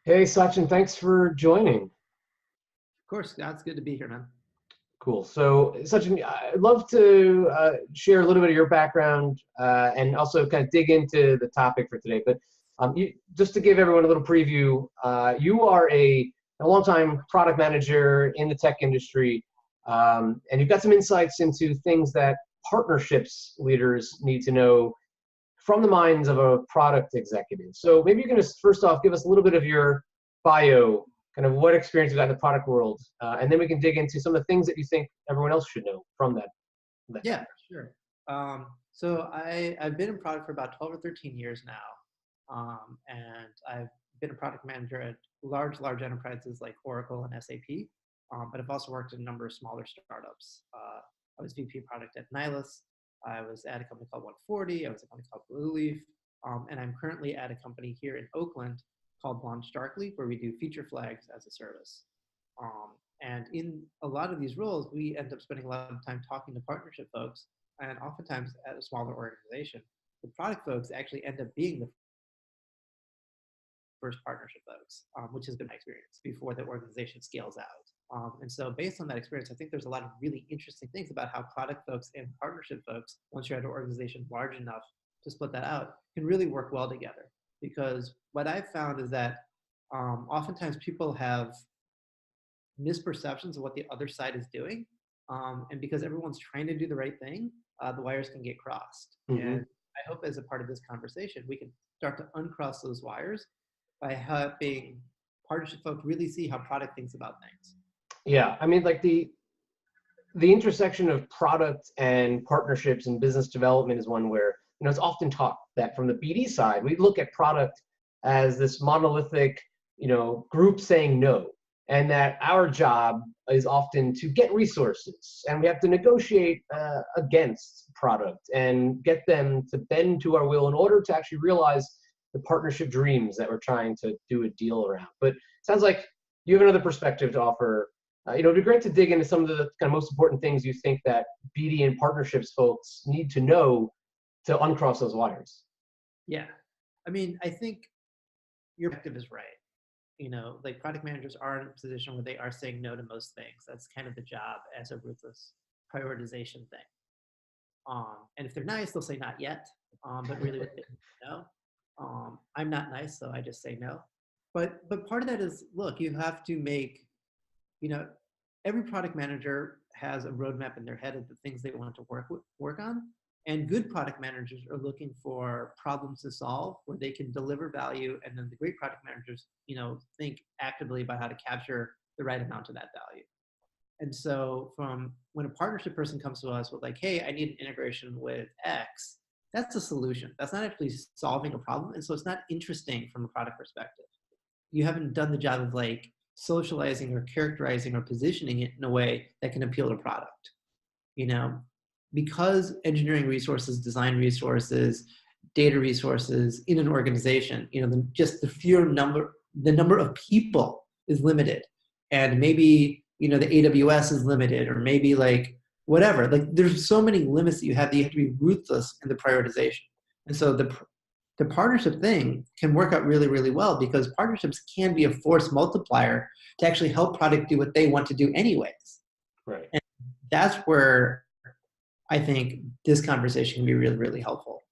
Hey, Sachin, thanks for joining. Of course, that's good to be here, man. Cool. So, Sachin, I'd love to share a little bit of your background and also kind of dig into the topic for today. But just to give everyone a little preview, you are a longtime product manager in the tech industry, and you've got some insights into things that partnerships leaders need to know from the minds of a product executive. So maybe you can just first off give us a little bit of your bio, kind of what experience you got in the product world, and then we can dig into some of the things that you think everyone else should know from that Yeah, background. sure. I've been in product for about 12 or 13 years now. And I've been a product manager at large enterprises like Oracle and SAP. But I've also worked in a number of smaller startups. I was VP product at Nihilus. I was at a company called 140. I was at a company called Blue Leaf. And I'm currently at a company here in Oakland called LaunchDarkly, where we do feature flags as a service. And in a lot of these roles, we end up spending a lot of time talking to partnership folks. And oftentimes at a smaller organization, the product folks actually end up being the first partnership folks, which has been my experience before the organization scales out. And so based on that experience, I think there's a lot of really interesting things about how product folks and partnership folks, once you're at an organization large enough to split that out, can really work well together. Because what I've found is that oftentimes people have misperceptions of what the other side is doing. And because everyone's trying to do the right thing, the wires can get crossed. Hmm. And I hope as a part of this conversation, we can start to uncross those wires by helping partnership folks really see how product thinks about things. Yeah, I mean, like the intersection of product and partnerships and business development is one where it's often taught that from the BD side we look at product as this monolithic group saying no, and that our job is often to get resources and we have to negotiate against product and get them to bend to our will in order to actually realize the partnership dreams that we're trying to do a deal around. But it sounds like you have another perspective to offer. It'd be great to dig into some of the kind of most important things you think that BD and partnerships folks need to know to uncross those wires. Yeah. I mean, I think your perspective is right. Like product managers are in a position where they are saying no to most things. That's kind of the job as a ruthless prioritization thing. And if they're nice, they'll say not yet. But really what they no. I'm not nice, so I just say no. But part of that is, look, you have to make, you know, every product manager has a roadmap in their head of the things they want to work on. And good product managers are looking for problems to solve where they can deliver value. And then the great product managers, think actively about how to capture the right amount of that value. And so from when a partnership person comes to us with like, hey, I need an integration with X, that's a solution. That's not actually solving a problem. And so it's not interesting from a product perspective. You haven't done the job of like socializing or characterizing or positioning it in a way that can appeal to product. You know, because engineering resources, design resources, data resources in an organization, just the number of people is limited. And maybe, the AWS is limited, or maybe like whatever. Like there's so many limits that you have to be ruthless in the prioritization. And so the partnership thing can work out really, really well because partnerships can be a force multiplier to actually help product do what they want to do anyways. Right. And that's where I think this conversation can be really, really helpful.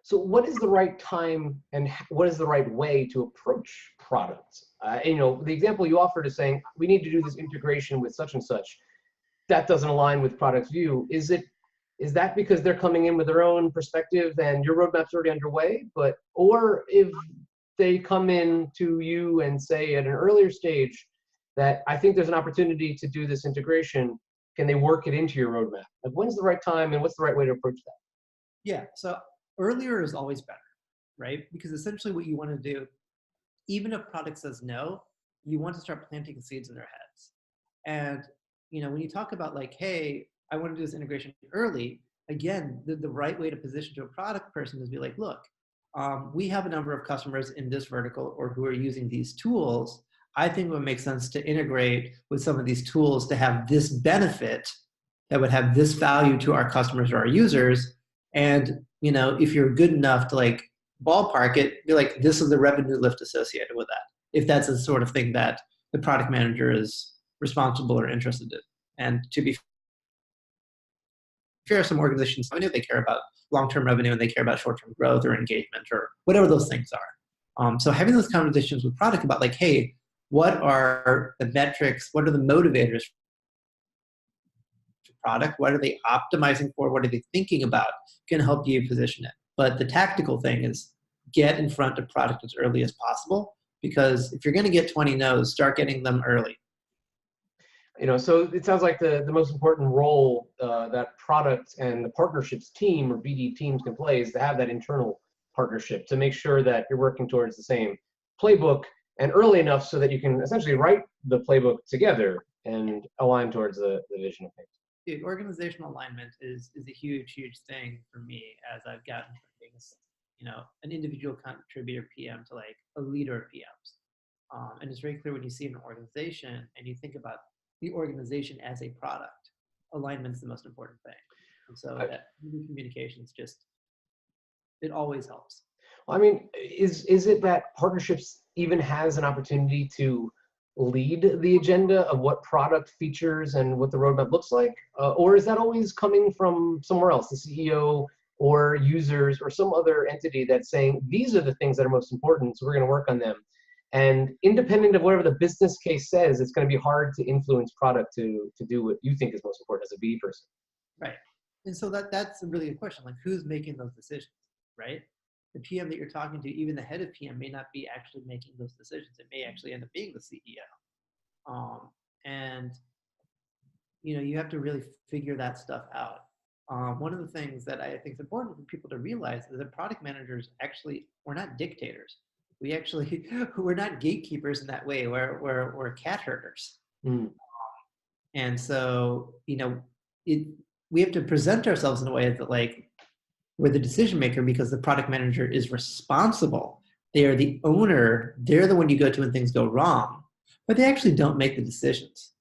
So what is the right time and what is the right way to approach products? The example you offered is saying we need to do this integration with such and such. That doesn't align with product's view. Is that because they're coming in with their own perspective and your roadmap's already underway? Or if they come in to you and say at an earlier stage that I think there's an opportunity to do this integration, can they work it into your roadmap? Like when's the right time and what's the right way to approach that? Yeah. So earlier is always better, right? Because essentially what you want to do, even if product says no, you want to start planting seeds in their heads. And, when you talk about like, hey, I want to do this integration early, again, the right way to position to a product person is be like, look, we have a number of customers in this vertical or who are using these tools. I think it would make sense to integrate with some of these tools to have this benefit that would have this value to our customers or our users. And, if you're good enough to like ballpark it, be like, this is the revenue lift associated with that. if that's the sort of thing that the product manager is responsible or interested in. And to be fair, some organizations, they care about long-term revenue and they care about short-term growth or engagement or whatever those things are. So having those conversations with product about like, hey, what are the metrics? What are the motivators for product? What are they optimizing for? What are they thinking about? Can help you position it. But the tactical thing is get in front of product as early as possible, because if you're going to get 20 no's, start getting them early. So it sounds like the most important role that product and the partnerships team or BD teams can play is to have that internal partnership to make sure that you're working towards the same playbook and early enough so that you can essentially write the playbook together and align towards the vision of things. Dude, organizational alignment is a huge, huge thing for me as I've gotten from being, an individual contributor PM to like a leader of PMs. And it's very clear when you see an organization and you think about the organization as a product, alignment is the most important thing. And so that communications it always helps. Well, I mean, is it that partnerships even has an opportunity to lead the agenda of what product features and what the roadmap looks like? Or is that always coming from somewhere else, the CEO or users or some other entity that's saying, these are the things that are most important, so we're going to work on them. And independent of whatever the business case says, it's going to be hard to influence product to do what you think is most important as a BD person. Right. And so that's a really good question. Like, who's making those decisions, right? The PM that you're talking to, even the head of PM, may not be actually making those decisions. It may actually end up being the CEO. And, you have to really figure that stuff out. One of the things that I think is important for people to realize is that product managers we're not dictators. We're not gatekeepers in that way. We're cat herders. Mm. And so, we have to present ourselves in a way that like we're the decision maker, because the product manager is responsible. They are the owner. They're the one you go to when things go wrong, but they actually don't make the decisions.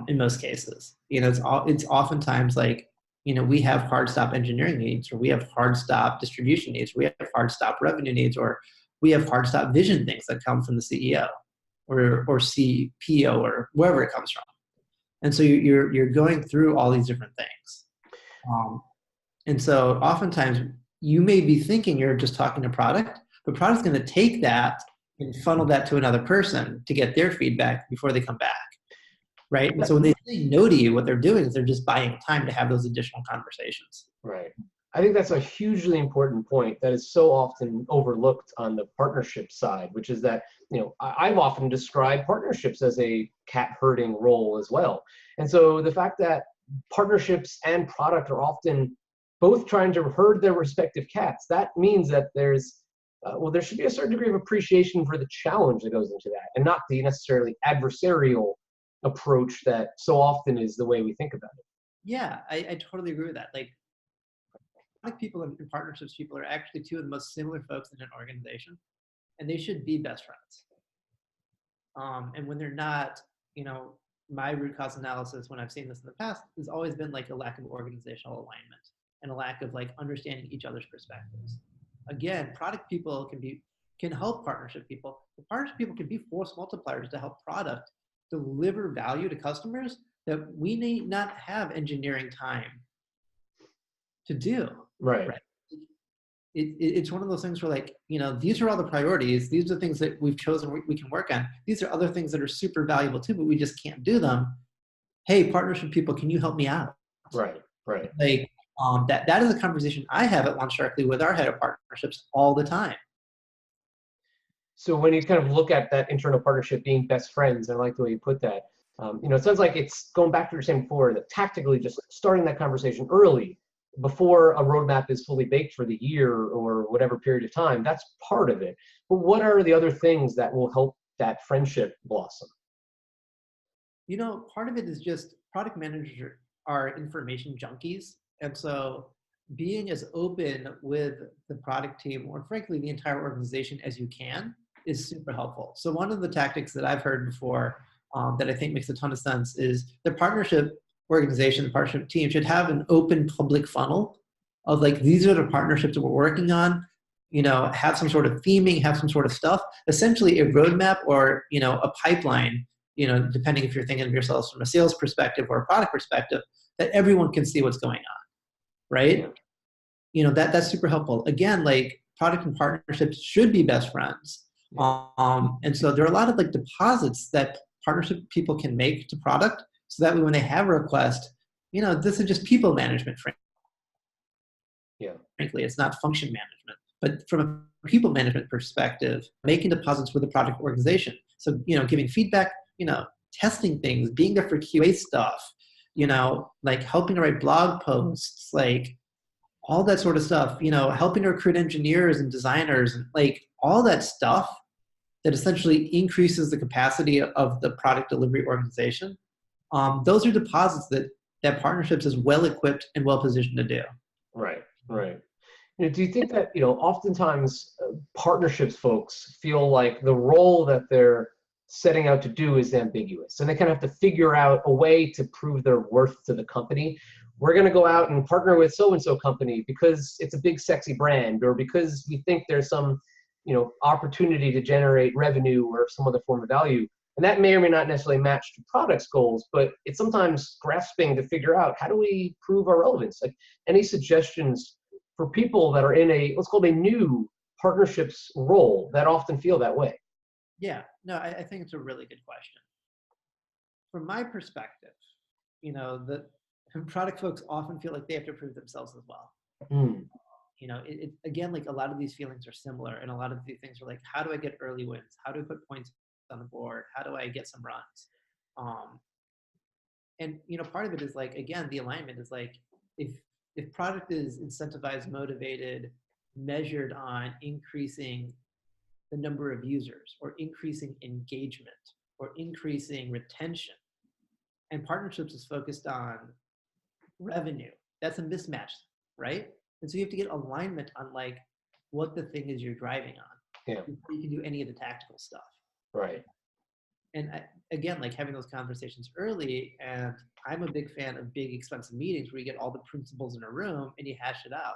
In most cases, it's oftentimes like, we have hard stop engineering needs, or we have hard stop distribution needs, we have hard stop revenue needs, or we have hard stop vision things that come from the CEO or CPO or wherever it comes from. And so you're going through all these different things. And so oftentimes you may be thinking you're just talking to product, but product's going to take that and funnel that to another person to get their feedback before they come back. Right. And so when they say no to you, what they're doing is they're just buying time to have those additional conversations. Right. I think that's a hugely important point that is so often overlooked on the partnership side, which is that, I've often described partnerships as a cat herding role as well. And so the fact that partnerships and product are often both trying to herd their respective cats, that means that there should be a certain degree of appreciation for the challenge that goes into that, and not the necessarily adversarial approach that so often is the way we think about it. Yeah, I totally agree with that. Like people and partnerships people are actually two of the most similar folks in an organization, and they should be best friends. And when they're not, my root cause analysis, when I've seen this in the past, has always been like a lack of organizational alignment and a lack of like understanding each other's perspectives. Again, product people can help partnership people. The partnership people can be force multipliers to help product deliver value to customers that we need not have engineering time to do. Right. It's one of those things where like, these are all the priorities. These are the things that we've chosen we can work on. These are other things that are super valuable too, but we just can't do them. Hey, partnership people, can you help me out? Right. Like that is a conversation I have at Launch Sharkly with our head of partnerships all the time. So when you kind of look at that internal partnership being best friends, and I like the way you put that, it sounds like it's going back to what you were saying before, that tactically just starting that conversation early before a roadmap is fully baked for the year or whatever period of time, that's part of it. But what are the other things that will help that friendship blossom? Part of it is just product managers are information junkies. And so being as open with the product team, or frankly, the entire organization as you can, is super helpful. So one of the tactics that I've heard before that I think makes a ton of sense is the partnership organization, the partnership team should have an open public funnel of like, these are the partnerships that we're working on. have some sort of theming, have some sort of stuff, essentially a roadmap or, a pipeline, depending if you're thinking of yourselves from a sales perspective or a product perspective, that everyone can see what's going on, right? That's super helpful. Again, like product and partnerships should be best friends. And so there are a lot of like deposits that partnership people can make to product, so that way when they have a request, this is just people management, frankly, it's not function management. But from a people management perspective, making deposits with the product organization. So, giving feedback, testing things, being there for QA stuff, like helping to write blog posts, like all that sort of stuff, helping to recruit engineers and designers, and like all that stuff that essentially increases the capacity of the product delivery organization. Those are deposits that partnerships is well equipped and well positioned to do. Right. Do you think that, oftentimes partnerships folks feel like the role that they're setting out to do is ambiguous, and they kind of have to figure out a way to prove their worth to the company? We're going to go out and partner with so-and-so company because it's a big, sexy brand, or because we think there's some, opportunity to generate revenue or some other form of value. And that may or may not necessarily match the product's goals, but it's sometimes grasping to figure out, how do we prove our relevance? Like, any suggestions for people that are in what's called a new partnerships role that often feel that way? Yeah, no, I think it's a really good question. From my perspective, the product folks often feel like they have to prove themselves as well. Again, like a lot of these feelings are similar, and a lot of these things are like, how do I get early wins? How do I put points on the board? How do I get some runs? And part of it is like, again, the alignment is like, if product is incentivized, motivated, measured on increasing the number of users or increasing engagement or increasing retention, and partnerships is focused on revenue, that's a mismatch, right? And so you have to get alignment on like what the thing is you're driving on. Yeah. Before you can do any of the tactical stuff. Right. And again, like having those conversations early, and I'm a big fan of big expensive meetings where you get all the principals in a room and you hash it out,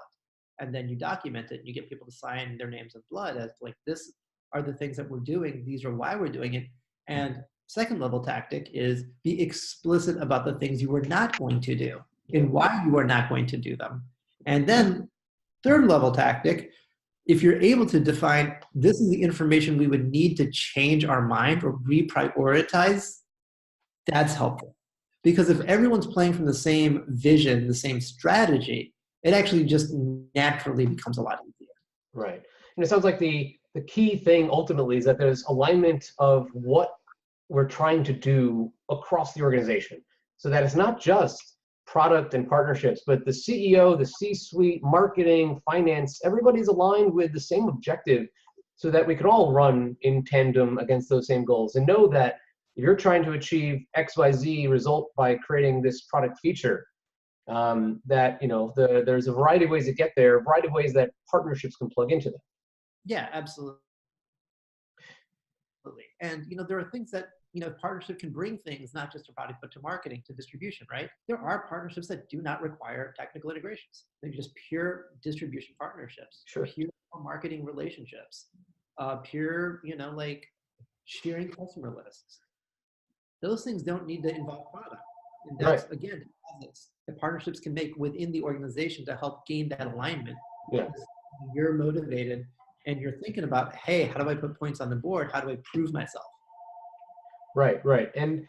and then you document it and you get people to sign their names in blood as like, this are the things that we're doing, these are why we're doing it. And second level tactic is be explicit about the things you are not going to do and why you are not going to do them. And then third level tactic, if you're able to define, this is the information we would need to change our mind or reprioritize, that's helpful. Because if everyone's playing from the same vision, the same strategy, it actually just naturally becomes a lot easier. Right. And it sounds like the key thing ultimately is that there's alignment of what we're trying to do across the organization, so that it's not just product and partnerships, but the CEO, the C-suite, marketing, finance, everybody's aligned with the same objective, so that we can all run in tandem against those same goals, and know that if you're trying to achieve XYZ result by creating this product feature, that there's a variety of ways to get there, a variety of ways that partnerships can plug into that. Yeah, absolutely. And there are things that partnership can bring things not just to product but to marketing, to distribution, right? There are partnerships that do not require technical integrations. They're just pure distribution partnerships, Sure. Pure marketing relationships, pure like sharing customer lists. Those things don't need to involve product. And that's, again, deposits that partnerships can make within the organization to help gain that alignment. Yeah. You're motivated and you're thinking about, hey, how do I put points on the board? How do I prove myself? Right. And,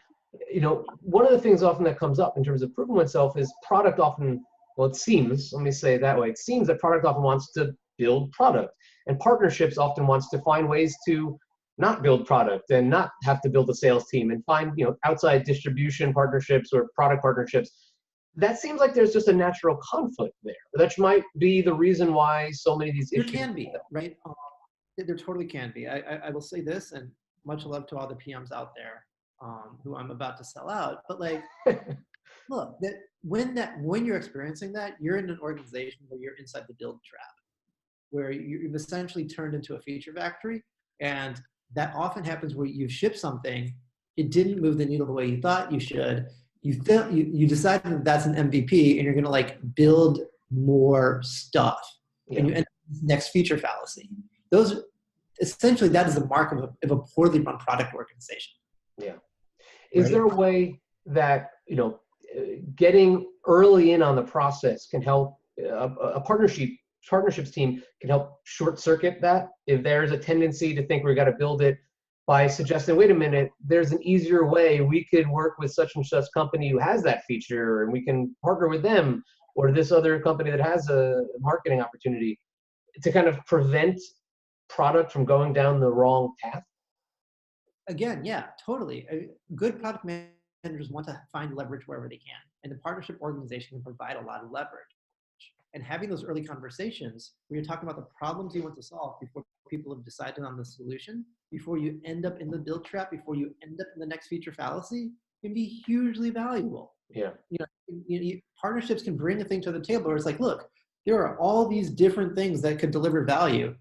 one of the things often that comes up in terms of proving oneself is product often, well, it seems, let me say it that way, it seems that product often wants to build product, and partnerships often wants to find ways to not build product and not have to build a sales team and find, outside distribution partnerships or product partnerships. That seems like there's just a natural conflict there. That might be the reason why so many of these issues. There can be, right? There totally can be. I will say this, and much love to all the PMs out there who I'm about to sell out. But like, look, when you're experiencing that, you're in an organization where you're inside the build trap, where you've essentially turned into a feature factory, and that often happens where you ship something, it didn't move the needle the way you thought you should. You decided that that's an MVP, and you're going to like build more stuff, and you end up next feature fallacy. Those essentially, that is the mark of a poorly run product organization. Yeah. Is Right? there a way that, getting early in on the process can help a partnerships team can help short circuit that? If there's a tendency to think we've got to build it by suggesting, wait a minute, there's an easier way. We could work with such and such company who has that feature and we can partner with them, or this other company that has a marketing opportunity, to kind of prevent product from going down the wrong path? Again, yeah, totally. Good product managers want to find leverage wherever they can, and the partnership organization can provide a lot of leverage. And having those early conversations where you're talking about the problems you want to solve before people have decided on the solution, before you end up in the build trap, before you end up in the next feature fallacy, can be hugely valuable. Yeah. Partnerships can bring a thing to the table where it's like, look, there are all these different things that could deliver value.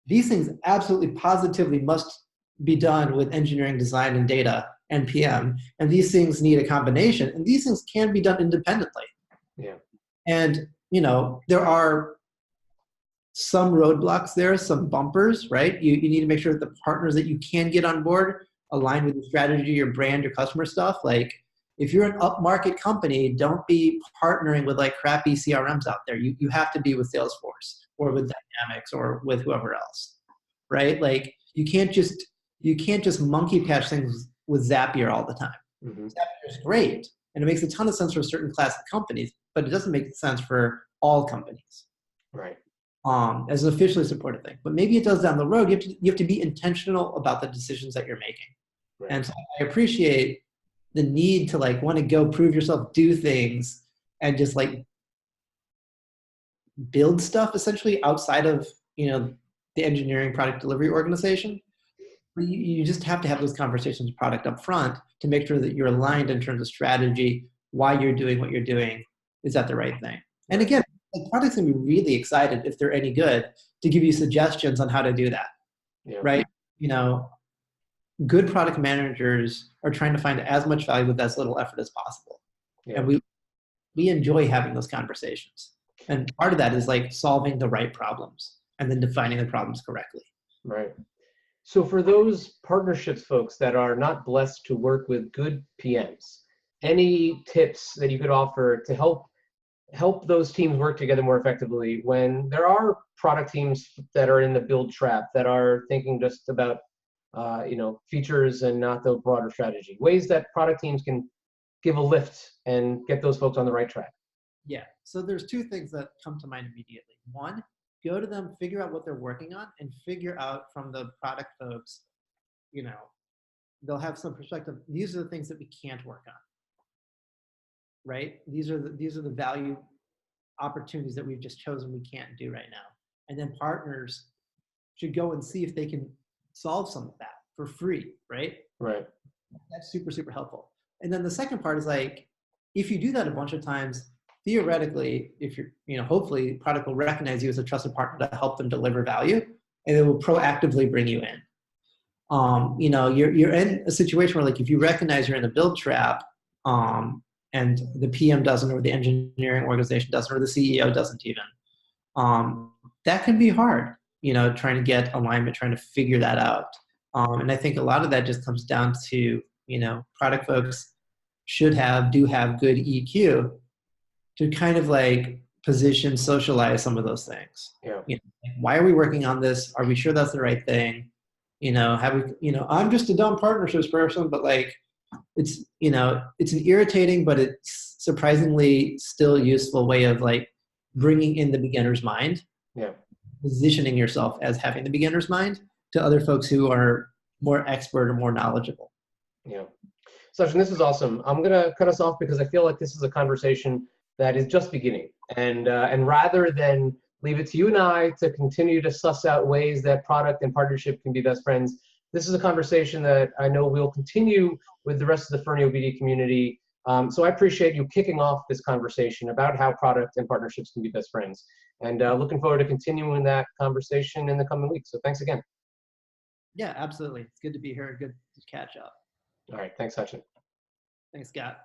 These things absolutely positively must be done with engineering, design, and data and PM. And these things need a combination. And these things can be done independently. Yeah. And, there are some roadblocks there, some bumpers, right? You need to make sure that the partners that you can get on board align with your strategy, your brand, your customer stuff. Like, if you're an upmarket company, don't be partnering with like crappy CRMs out there. You have to be with Salesforce or with Dynamics or with whoever else, right? Like, you can't just monkey patch things with Zapier all the time. Mm-hmm. Zapier is great, and it makes a ton of sense for a certain class of companies, but it doesn't make sense for all companies. Right. As an officially supported thing. But maybe it does down the road. You have to be intentional about the decisions that you're making. Right. And so I appreciate the need to like want to go prove yourself, do things, and just like build stuff essentially outside of the engineering product delivery organization. But you just have to have those conversations with product up front to make sure that you're aligned in terms of strategy, why you're doing what you're doing, is that the right thing? And again, like, products can be really excited if they're any good to give you suggestions on how to do that. Yeah. Right? Good product managers are trying to find as much value with as little effort as possible. Yeah. And we enjoy having those conversations. And part of that is like solving the right problems and then defining the problems correctly. Right. So for those partnerships folks that are not blessed to work with good PMs, any tips that you could offer to help those teams work together more effectively when there are product teams that are in the build trap, that are thinking just about features and not the broader strategy? Ways that product teams can give a lift and get those folks on the right track. Yeah. So there's two things that come to mind immediately. One, go to them, figure out what they're working on, and figure out from the product folks, they'll have some perspective. These are the things that we can't work on. Right? These are the value opportunities that we've just chosen we can't do right now. And then partners should go and see if they can solve some of that for free, right? Right. That's super, super helpful. And then the second part is like, if you do that a bunch of times, theoretically, if you're, hopefully product will recognize you as a trusted partner to help them deliver value, and it will proactively bring you in. You're in a situation where like, if you recognize you're in a build trap, and the PM doesn't, or the engineering organization doesn't, or the CEO doesn't even, that can be hard, trying to get alignment, trying to figure that out. And I think a lot of that just comes down to, product folks do have good EQ to kind of like position, socialize some of those things. Yeah. Why are we working on this? Are we sure that's the right thing? I'm just a dumb partnerships person, but like, it's an irritating, but it's surprisingly still useful way of like bringing in the beginner's mind. Yeah. Positioning yourself as having the beginner's mind to other folks who are more expert or more knowledgeable. Yeah. Sachin, this is awesome. I'm going to cut us off because I feel like this is a conversation that is just beginning. And rather than leave it to you and I to continue to suss out ways that product and partnership can be best friends, this is a conversation that I know we'll continue with the rest of the Firneo BD community. So I appreciate you kicking off this conversation about how product and partnerships can be best friends. And looking forward to continuing that conversation in the coming weeks. So thanks again. Yeah, absolutely. It's good to be here. Good to catch up. All right. Thanks, Sachin. Thanks, Scott.